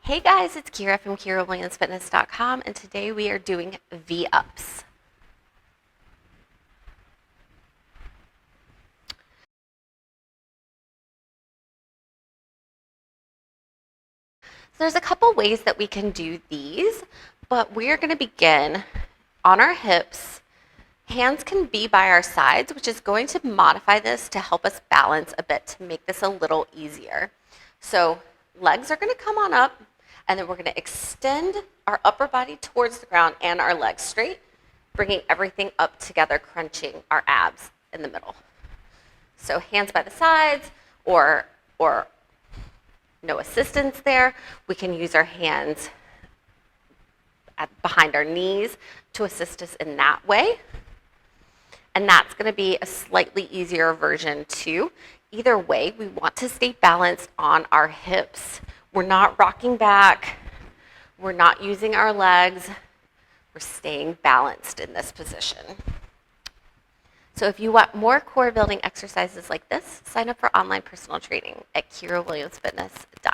Hey guys, it's Kyra from KyraWilliamsFitness.com, and today we are doing V-ups. So there's a couple ways that we can do these, but we're going to begin on our hips. Hands can be by our sides, which is going to modify this to help us balance a bit to make this a little easier. So legs are going to come on up, and then we're going to extend our upper body towards the ground and our legs straight, bringing everything up together, crunching our abs in the middle. So hands by the sides or no assistance there. We can use our hands behind our knees to assist us in that way. And that's going to be a slightly easier version too. Either way, we want to stay balanced on our hips. We're not rocking back. We're not using our legs. We're staying balanced in this position. So if you want more core building exercises like this, sign up for online personal training at KyraWilliamsFitness.com.